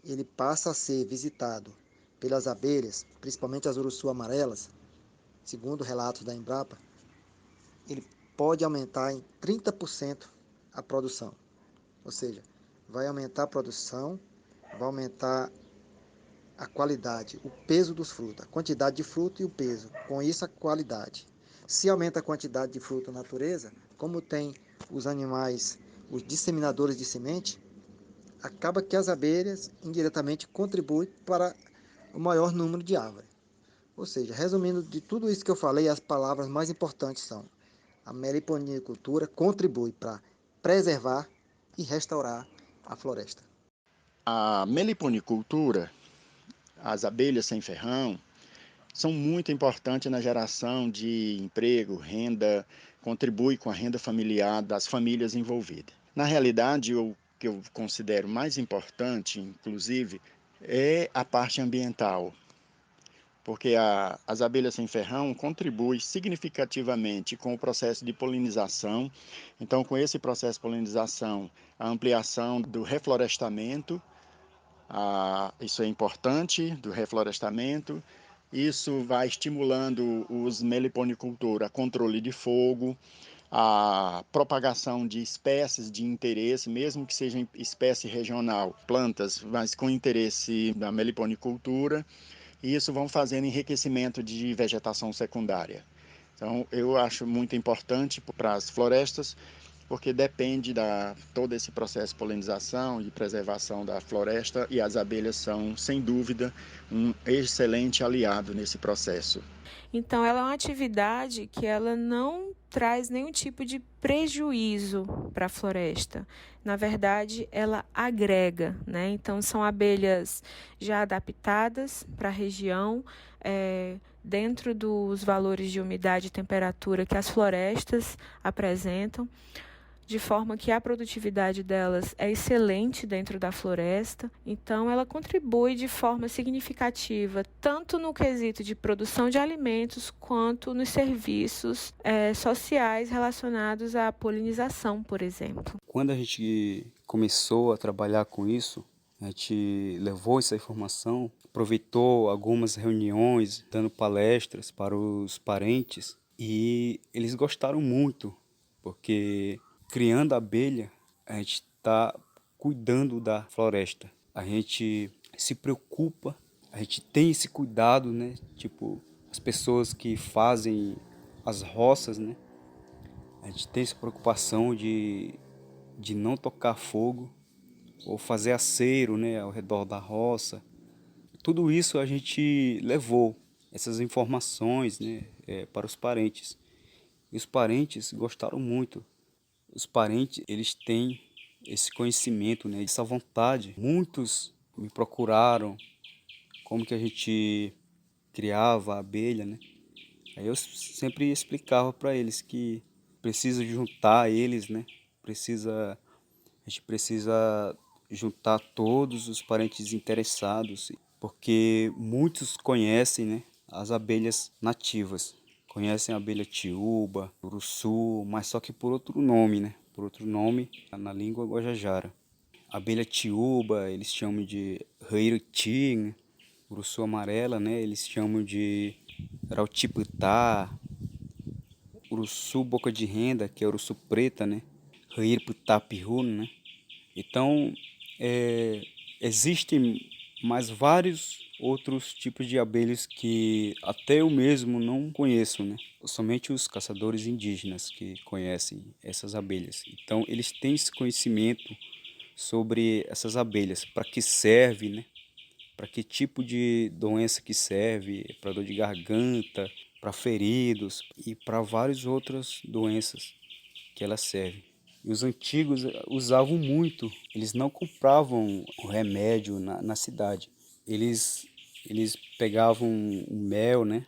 ele passa a ser visitado pelas abelhas, principalmente as uruçu amarelas, segundo relatos da Embrapa, ele pode aumentar em 30% a produção. Ou seja, vai aumentar a produção, vai aumentar a qualidade, o peso dos frutos, a quantidade de fruto e o peso, com isso a qualidade. Se aumenta a quantidade de fruto na natureza, como tem os animais, os disseminadores de semente, acaba que as abelhas indiretamente contribuem para o maior número de árvores. Ou seja, resumindo de tudo isso que eu falei, as palavras mais importantes são: a meliponicultura contribui para preservar e restaurar a floresta. A meliponicultura, as abelhas sem ferrão, são muito importantes na geração de emprego, renda, contribui com a renda familiar das famílias envolvidas. Na realidade, o que eu considero mais importante, inclusive, é a parte ambiental, porque as abelhas sem ferrão contribuem significativamente com o processo de polinização. Então, com esse processo de polinização, a ampliação do reflorestamento, isso é importante, do reflorestamento. Isso vai estimulando os meliponicultores a controle de fogo, a propagação de espécies de interesse, mesmo que seja espécie regional, plantas, mas com interesse da meliponicultura, e isso vão fazendo enriquecimento de vegetação secundária. Então, eu acho muito importante para as florestas, porque depende todo esse processo de polinização e preservação da floresta, e as abelhas são, sem dúvida, um excelente aliado nesse processo. Então, ela é uma atividade que ela não traz nenhum tipo de prejuízo para a floresta. Na verdade, ela agrega, né? Então, são abelhas já adaptadas para a região, dentro dos valores de umidade e temperatura que as florestas apresentam, de forma que a produtividade delas é excelente dentro da floresta. Então, ela contribui de forma significativa, tanto no quesito de produção de alimentos, quanto nos serviços sociais relacionados à polinização, por exemplo. Quando a gente começou a trabalhar com isso, a gente levou essa informação, aproveitou algumas reuniões, dando palestras para os parentes, e eles gostaram muito, porque criando abelha, a gente está cuidando da floresta. A gente se preocupa, a gente tem esse cuidado, né? Tipo, as pessoas que fazem as roças, né? A gente tem essa preocupação de não tocar fogo ou fazer acero, né? Ao redor da roça. Tudo isso a gente levou, essas informações, né? Para os parentes. E os parentes gostaram muito. Os parentes, eles têm esse conhecimento, né, essa vontade. Muitos me procuraram como que a gente criava a abelha, né? Aí eu sempre explicava para eles que precisa juntar eles, né? A gente precisa juntar todos os parentes interessados, porque muitos conhecem, né, as abelhas nativas. Conhecem a abelha tiúba, uruçu, mas só que por outro nome, né? Por outro nome na língua guajajara. A abelha tiúba, eles chamam de rairiti, né? Uruçu amarela, né? Eles chamam de rautiputá. Uruçu boca de renda, que é uruçu preta, né? Rairputá pirru, né? Então, existem mais vários outros tipos de abelhas que até eu mesmo não conheço, né? Somente os caçadores indígenas que conhecem essas abelhas. Então, eles têm esse conhecimento sobre essas abelhas, para que serve, né? Para que tipo de doença que serve, para dor de garganta, para feridos e para várias outras doenças que elas servem. E os antigos usavam muito, eles não compravam o remédio na cidade. Eles pegavam o mel, né?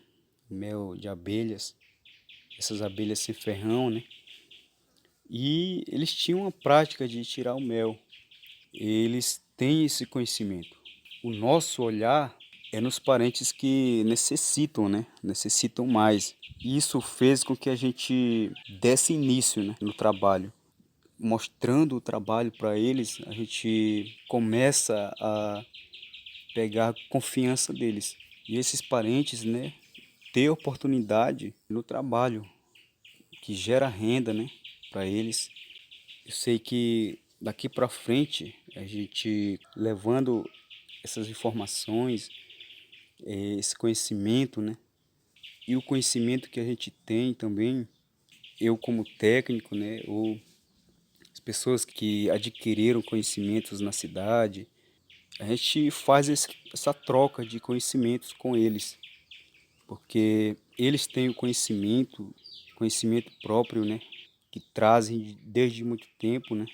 O mel de abelhas, essas abelhas sem ferrão, né? E eles tinham a prática de tirar o mel. Eles têm esse conhecimento. O nosso olhar é nos parentes que necessitam, né? Necessitam mais. E isso fez com que a gente desse início, né, no trabalho. Mostrando o trabalho para eles, a gente começa a pegar confiança deles. E esses parentes, né, ter oportunidade no trabalho, que gera renda, né, para eles. Eu sei que daqui para frente, a gente levando essas informações, esse conhecimento, né, e o conhecimento que a gente tem também, eu como técnico, né, ou as pessoas que adquiriram conhecimentos na cidade, a gente faz essa troca de conhecimentos com eles, porque eles têm o conhecimento próprio, né, que trazem desde muito tempo, né.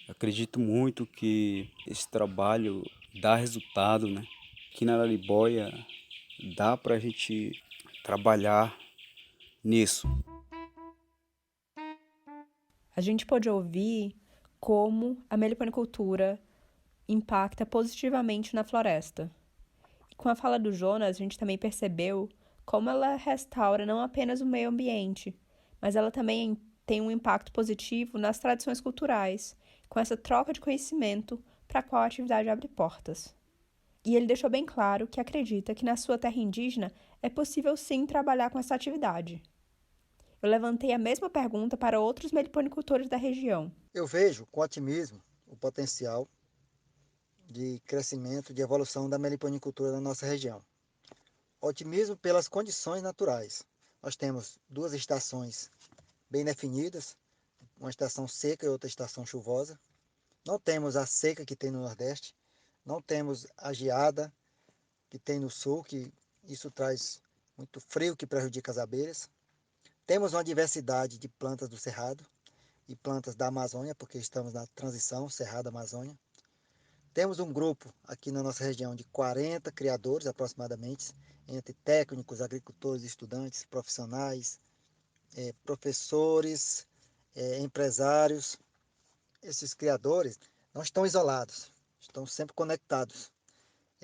Acredito muito que esse trabalho dá resultado, né. Aqui na Araribóia dá para a gente trabalhar nisso. A gente pôde ouvir como a meliponicultura impacta positivamente na floresta. E com a fala do Jonas, a gente também percebeu como ela restaura não apenas o meio ambiente, mas ela também tem um impacto positivo nas tradições culturais, com essa troca de conhecimento para a qual a atividade abre portas. E ele deixou bem claro que acredita que na sua terra indígena é possível sim trabalhar com essa atividade. Eu levantei a mesma pergunta para outros meliponicultores da região. Eu vejo com otimismo o potencial de crescimento, de evolução da meliponicultura na nossa região. Otimismo pelas condições naturais. Nós temos duas estações bem definidas, uma estação seca e outra estação chuvosa. Não temos a seca que tem no Nordeste, não temos a geada que tem no Sul, que isso traz muito frio que prejudica as abelhas. Temos uma diversidade de plantas do Cerrado e plantas da Amazônia, porque estamos na transição Cerrado-Amazônia. Temos um grupo aqui na nossa região de 40 criadores aproximadamente, entre técnicos, agricultores, estudantes, profissionais, professores, empresários. Esses criadores não estão isolados, estão sempre conectados,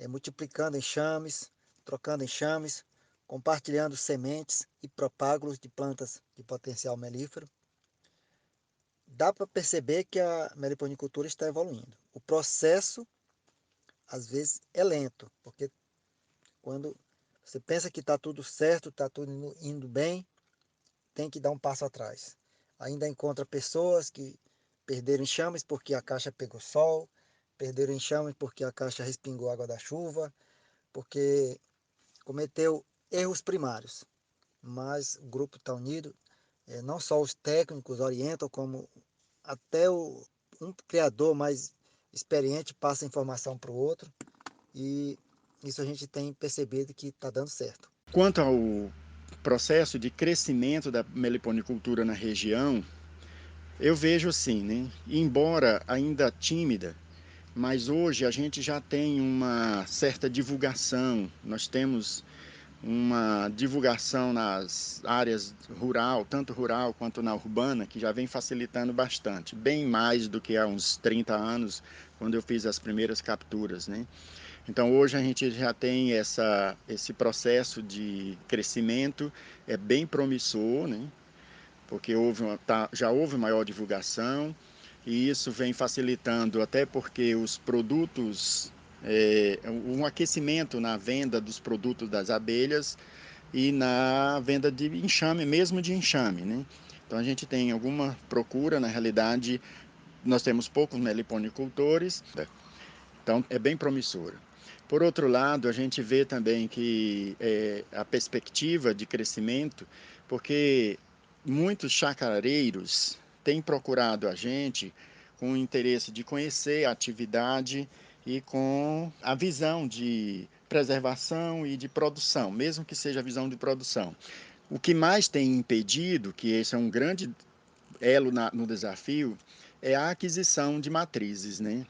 multiplicando enxames, trocando enxames, compartilhando sementes e propágulos de plantas de potencial melífero. Dá para perceber que a meliponicultura está evoluindo. O processo, às vezes, é lento, porque quando você pensa que está tudo certo, está tudo indo bem, tem que dar um passo atrás. Ainda encontra pessoas que perderam enxames porque a caixa pegou sol, perderam enxames porque a caixa respingou água da chuva, porque cometeu erros primários. Mas o grupo está unido, não só os técnicos orientam, como até um criador mais experiente passa informação para o outro, e isso a gente tem percebido que está dando certo. Quanto ao processo de crescimento da meliponicultura na região, eu vejo assim, né? Embora ainda tímida, mas hoje a gente já tem uma certa divulgação, nós temos uma divulgação nas áreas rural, tanto rural quanto na urbana, que já vem facilitando bastante, bem mais do que há uns 30 anos, quando eu fiz as primeiras capturas, né? Então hoje a gente já tem esse processo de crescimento, é bem promissor, né? Porque já houve maior divulgação, e isso vem facilitando, até porque os produtos, um aquecimento na venda dos produtos das abelhas e na venda de enxame, mesmo de enxame, né? Então a gente tem alguma procura, na realidade nós temos poucos meliponicultores, então é bem promissora. Por outro lado, a gente vê também que a perspectiva de crescimento, porque muitos chacareiros têm procurado a gente com o interesse de conhecer a atividade e com a visão de preservação e de produção, mesmo que seja a visão de produção. O que mais tem impedido, que esse é um grande elo no desafio, é a aquisição de matrizes, né?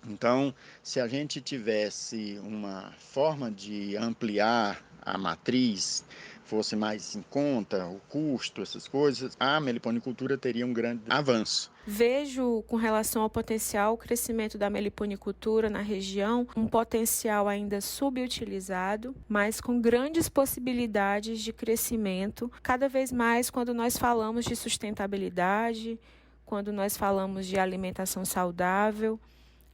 Então, se a gente tivesse uma forma de ampliar a matriz, fosse mais em conta, o custo, essas coisas, a meliponicultura teria um grande avanço. Vejo, com relação ao potencial crescimento da meliponicultura na região, um potencial ainda subutilizado, mas com grandes possibilidades de crescimento, cada vez mais quando nós falamos de sustentabilidade, quando nós falamos de alimentação saudável.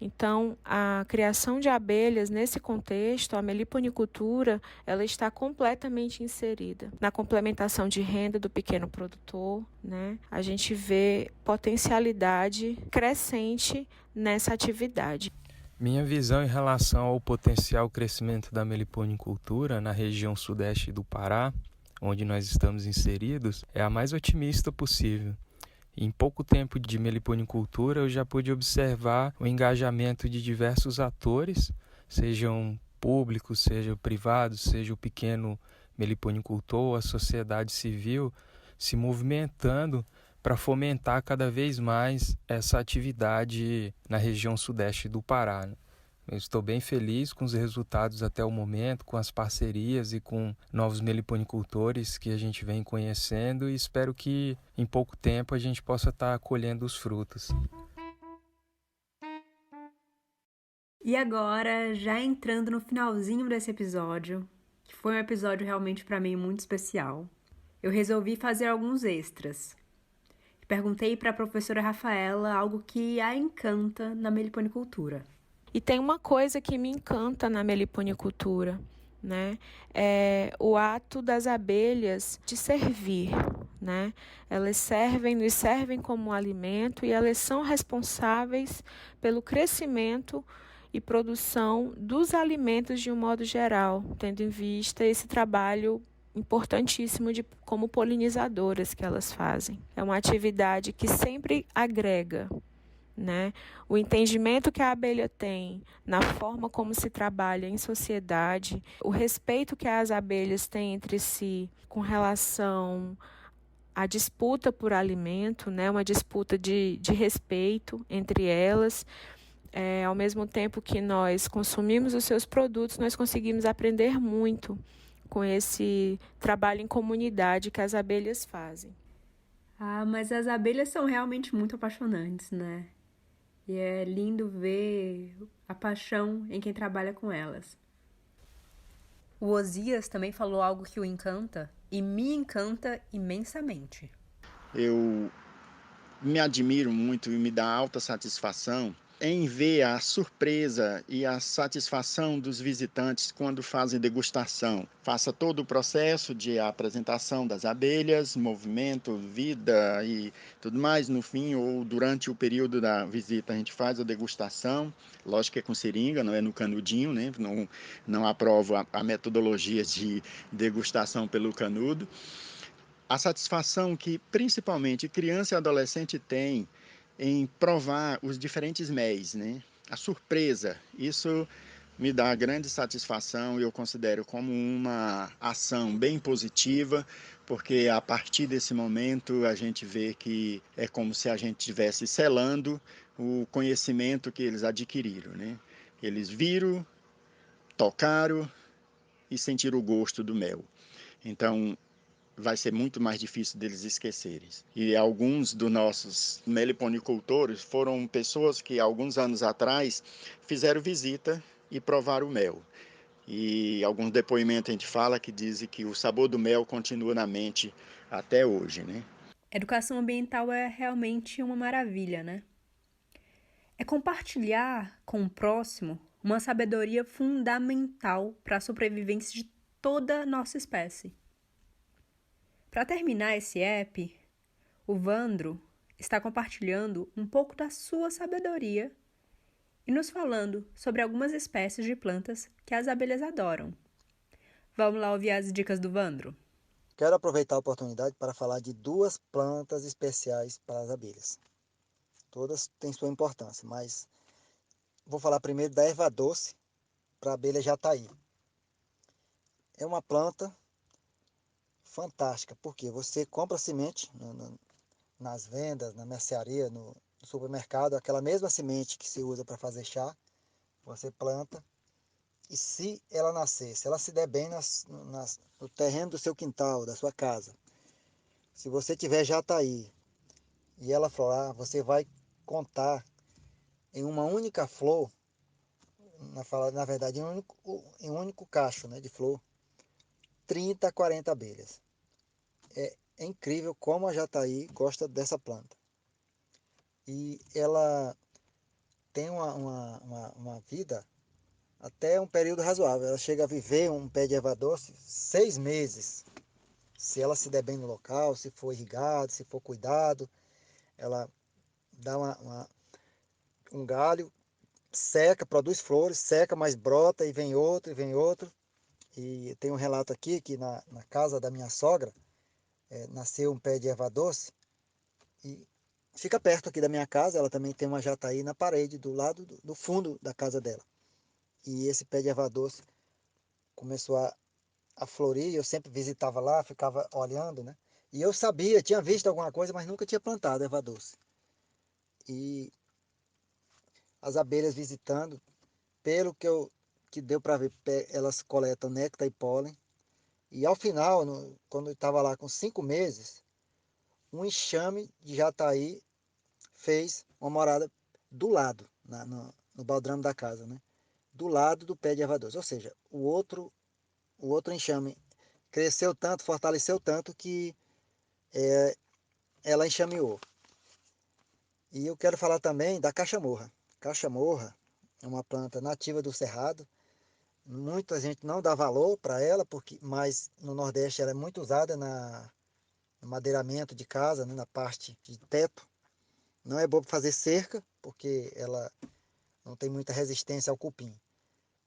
Então, a criação de abelhas, nesse contexto, a meliponicultura, ela está completamente inserida na complementação de renda do pequeno produtor, né? A gente vê potencialidade crescente nessa atividade. Minha visão em relação ao potencial crescimento da meliponicultura na região sudeste do Pará, onde nós estamos inseridos, é a mais otimista possível. Em pouco tempo de meliponicultura, eu já pude observar o engajamento de diversos atores, sejam públicos, sejam privados, seja o pequeno meliponicultor, a sociedade civil, se movimentando para fomentar cada vez mais essa atividade na região sudeste do Pará. Eu estou bem feliz com os resultados até o momento, com as parcerias e com novos meliponicultores que a gente vem conhecendo, e espero que em pouco tempo a gente possa estar colhendo os frutos. E agora, já entrando no finalzinho desse episódio, que foi um episódio realmente para mim muito especial, eu resolvi fazer alguns extras. Perguntei para a professora Rafaela algo que a encanta na meliponicultura. E tem uma coisa que me encanta na meliponicultura, né? É o ato das abelhas de servir, né? Elas nos servem como alimento, e elas são responsáveis pelo crescimento e produção dos alimentos de um modo geral, tendo em vista esse trabalho importantíssimo como polinizadoras que elas fazem. É uma atividade que sempre agrega, né? O entendimento que a abelha tem na forma como se trabalha em sociedade, o respeito que as abelhas têm entre si com relação a disputa por alimento, né, uma disputa de respeito entre elas. Ao mesmo tempo que nós consumimos os seus produtos, nós conseguimos aprender muito com esse trabalho em comunidade que as abelhas fazem. Ah, mas as abelhas são realmente muito apaixonantes, né? E é lindo ver a paixão em quem trabalha com elas. O Osias também falou algo que o encanta e me encanta imensamente. Eu me admiro muito e me dá alta satisfação em ver a surpresa e a satisfação dos visitantes quando fazem degustação. Faça todo o processo de apresentação das abelhas, movimento, vida e tudo mais. No fim ou durante o período da visita a gente faz a degustação. Lógico que é com seringa, não é no canudinho, né? Não aprovo a metodologia de degustação pelo canudo. A satisfação que principalmente criança e adolescente têm em provar os diferentes méis, né? A surpresa, isso me dá grande satisfação e eu considero como uma ação bem positiva, porque a partir desse momento a gente vê que é como se a gente estivesse selando o conhecimento que eles adquiriram, né? Eles viram, tocaram e sentiram o gosto do mel. Então, vai ser muito mais difícil deles esquecerem. E alguns dos nossos meliponicultores foram pessoas que, alguns anos atrás, fizeram visita e provaram o mel. E alguns depoimentos a gente fala que dizem que o sabor do mel continua na mente até hoje, né? Educação ambiental é realmente uma maravilha, né? É compartilhar com o próximo uma sabedoria fundamental para a sobrevivência de toda a nossa espécie. Para terminar esse app, o Vandro está compartilhando um pouco da sua sabedoria e nos falando sobre algumas espécies de plantas que as abelhas adoram. Vamos lá ouvir as dicas do Vandro? Quero aproveitar a oportunidade para falar de duas plantas especiais para as abelhas. Todas têm sua importância, mas vou falar primeiro da erva doce para a abelha jataí. É uma planta fantástica, porque você compra semente nas vendas, na mercearia, no supermercado, aquela mesma semente que se usa para fazer chá, você planta, e se ela nascer, se ela se der bem no terreno do seu quintal, da sua casa, se você tiver jataí e ela florar, você vai contar em uma única flor, na verdade em um único cacho, né, de flor, 30 a 40 abelhas. É incrível como a jataí gosta dessa planta. E ela tem uma vida até um período razoável. Ela chega a viver um pé de erva doce 6 meses. Se ela se der bem no local, se for irrigado, se for cuidado, ela dá um galho, seca, produz flores, seca, mas brota e vem outro e vem outro. E tem um relato aqui que na casa da minha sogra nasceu um pé de erva doce e fica perto aqui da minha casa. Ela também tem uma jataí na parede do lado do fundo da casa dela. E esse pé de erva doce começou a florir. Eu sempre visitava lá, ficava olhando, né? E eu sabia, tinha visto alguma coisa, mas nunca tinha plantado erva doce. E as abelhas visitando, pelo que deu para ver, elas coletam néctar e pólen. E ao final, quando eu estava lá com 5 meses, um enxame de jataí fez uma morada do lado, no baldrame da casa, né? Do lado do pé de erva doce. Ou seja, o outro enxame cresceu tanto, fortaleceu tanto que ela enxameou. E eu quero falar também da cachamorra. Cachamorra é uma planta nativa do Cerrado. Muita gente não dá valor para ela, mas no Nordeste ela é muito usada no madeiramento de casa, né, na parte de teto. Não é boa para fazer cerca, porque ela não tem muita resistência ao cupim.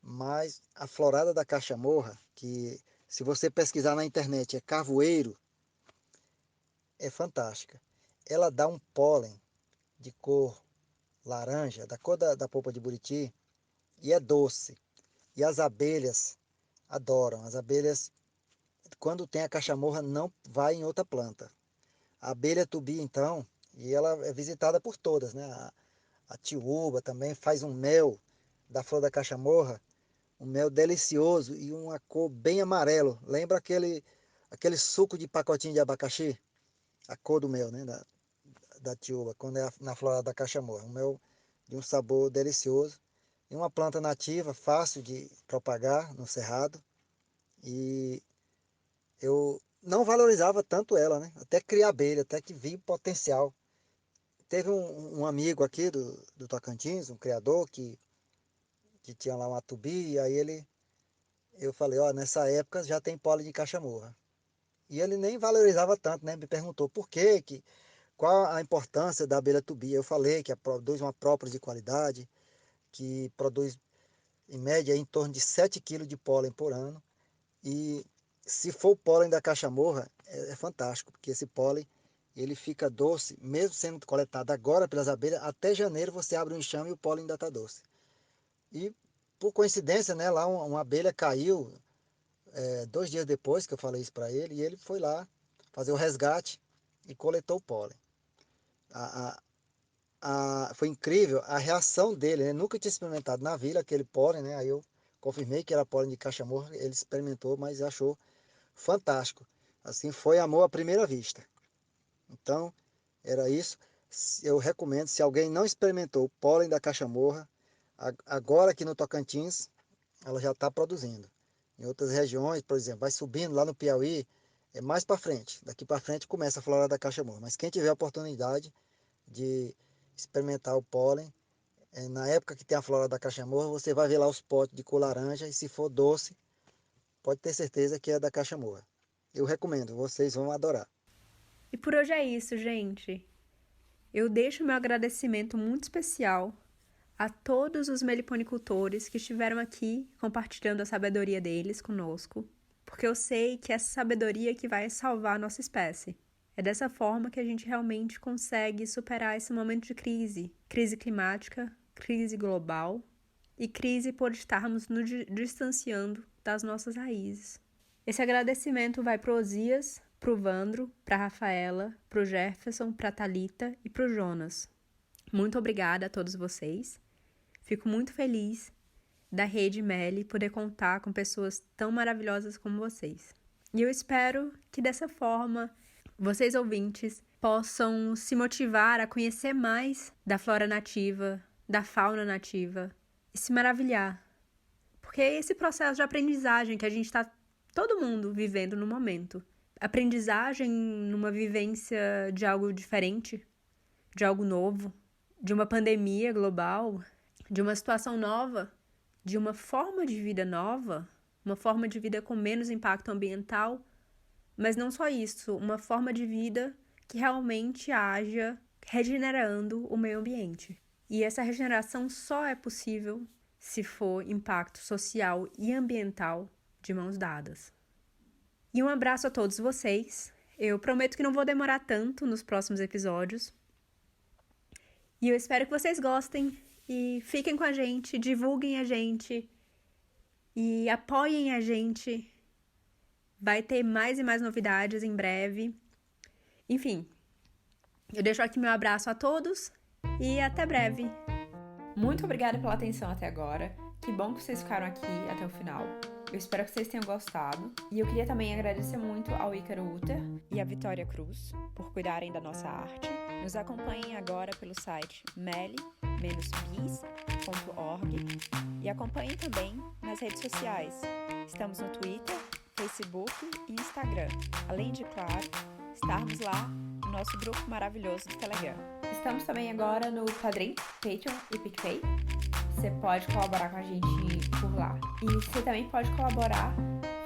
Mas a florada da cachamorra, que se você pesquisar na internet é carvoeiro, é fantástica. Ela dá um pólen de cor laranja, da cor da polpa de buriti, e é doce. E as abelhas adoram. As abelhas, quando tem a cachamorra, não vai em outra planta. A abelha tubi, então, e ela é visitada por todas, né? A tiúba também faz um mel da flor da cachamorra, um mel delicioso e uma cor bem amarelo. Lembra aquele suco de pacotinho de abacaxi? A cor do mel, né? Da tiúba, quando é na florada da cachamorra. Um mel de um sabor delicioso. E uma planta nativa, fácil de propagar no cerrado. E eu não valorizava tanto ela, né? Até criar abelha, até que vi o potencial. Teve um amigo aqui do Tocantins, um criador, que tinha lá uma tubi, e aí eu falei, ó, nessa época já tem pólen de cachamorra. E ele nem valorizava tanto, né? Me perguntou por quê, qual a importância da abelha tubi. Eu falei que produz uma própolis de qualidade, que produz em média em torno de 7 quilos de pólen por ano. E se for o pólen da cachamorra, é fantástico, porque esse pólen ele fica doce, mesmo sendo coletado agora pelas abelhas, até janeiro você abre um enxame e o pólen ainda está doce. E por coincidência, né, lá uma abelha caiu 2 dias depois que eu falei isso para ele, e ele foi lá fazer o resgate e coletou o pólen. Foi incrível a reação dele, né? Nunca tinha experimentado na vila aquele pólen, né? Aí eu confirmei que era pólen de cachamorra, ele experimentou, mas achou fantástico. Assim, foi amor à primeira vista. Então, era isso. Eu recomendo, se alguém não experimentou o pólen da cachamorra, agora aqui no Tocantins, ela já está produzindo. Em outras regiões, por exemplo, vai subindo lá no Piauí, é mais para frente. Daqui para frente começa a florada da cachamorra. Mas quem tiver a oportunidade de experimentar o pólen, na época que tem a florada da cachamorra, você vai ver lá os potes de cor laranja, e se for doce, pode ter certeza que é da cachamorra. Eu recomendo, vocês vão adorar. E por hoje é isso, gente. Eu deixo meu agradecimento muito especial a todos os meliponicultores que estiveram aqui compartilhando a sabedoria deles conosco, porque eu sei que essa sabedoria que vai salvar a nossa espécie. É dessa forma que a gente realmente consegue superar esse momento de crise climática, crise global e crise por estarmos nos distanciando das nossas raízes. Esse agradecimento vai para o Osias, para o Vandro, para a Rafaela, para o Jefferson, para a Thalita e para o Jonas. Muito obrigada a todos vocês. Fico muito feliz da Rede Meli poder contar com pessoas tão maravilhosas como vocês. E eu espero que dessa forma vocês ouvintes possam se motivar a conhecer mais da flora nativa, da fauna nativa e se maravilhar. Porque é esse processo de aprendizagem que a gente está todo mundo vivendo no momento. Aprendizagem numa vivência de algo diferente, de algo novo, de uma pandemia global, de uma situação nova, de uma forma de vida nova, uma forma de vida com menos impacto ambiental, mas não só isso, uma forma de vida que realmente haja regenerando o meio ambiente. E essa regeneração só é possível se for impacto social e ambiental de mãos dadas. E um abraço a todos vocês. Eu prometo que não vou demorar tanto nos próximos episódios. E eu espero que vocês gostem e fiquem com a gente, divulguem a gente e apoiem a gente. Vai ter mais e mais novidades em breve. Enfim, eu deixo aqui meu abraço a todos e até breve. Muito obrigada pela atenção até agora. Que bom que vocês ficaram aqui até o final. Eu espero que vocês tenham gostado. E eu queria também agradecer muito ao Ícaro Uter e à Vitória Cruz por cuidarem da nossa arte. Nos acompanhem agora pelo site meli-bis.org e acompanhem também nas redes sociais. Estamos no Twitter, Facebook e Instagram. Além de, claro, estarmos lá no nosso grupo maravilhoso do Telegram. Estamos também agora no Padrim, Patreon e PicPay. Você pode colaborar com a gente por lá. E você também pode colaborar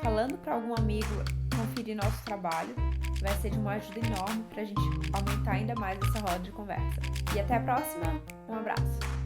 falando para algum amigo conferir nosso trabalho. Vai ser de uma ajuda enorme para a gente aumentar ainda mais essa roda de conversa. E até a próxima. Um abraço.